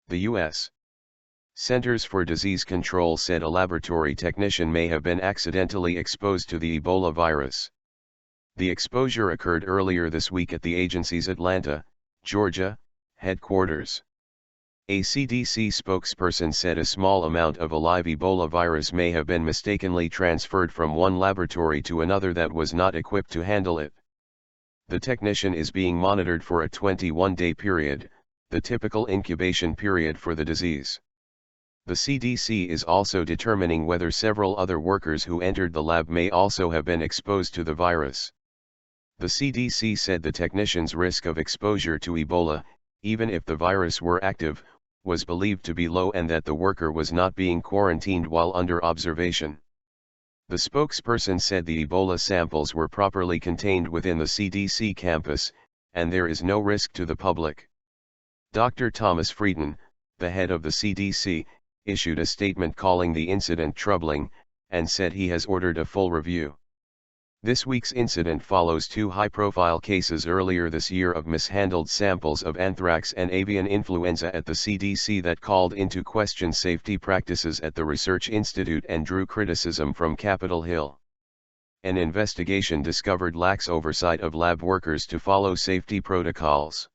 The U.S. Centers for Disease Control said a laboratory technician may have been accidentally exposed to the Ebola virus. The exposure occurred earlier this week at the agency's Atlanta, Georgia, headquarters. A CDC spokesperson said a small amount of a live Ebola virus may have been mistakenly transferred from one laboratory to another that was not equipped to handle it. The technician is being monitored for a 21-day period, the typical incubation period for the disease. The CDC is also determining whether several other workers who entered the lab may also have been exposed to the virus. The CDC said the technician's risk of exposure to Ebola, even if the virus were active, was believed to be low and that the worker was not being quarantined while under observation. The spokesperson said the Ebola samples were properly contained within the CDC campus, and there is no risk to the public. Dr. Thomas Frieden, the head of the CDC, issued a statement calling the incident troubling, and said he has ordered a full review. This week's incident follows two high-profile cases earlier this year of mishandled samples of anthrax and avian influenza at the CDC that called into question safety practices at the Research Institute and drew criticism from Capitol Hill. An investigation discovered lax oversight of lab workers to follow safety protocols.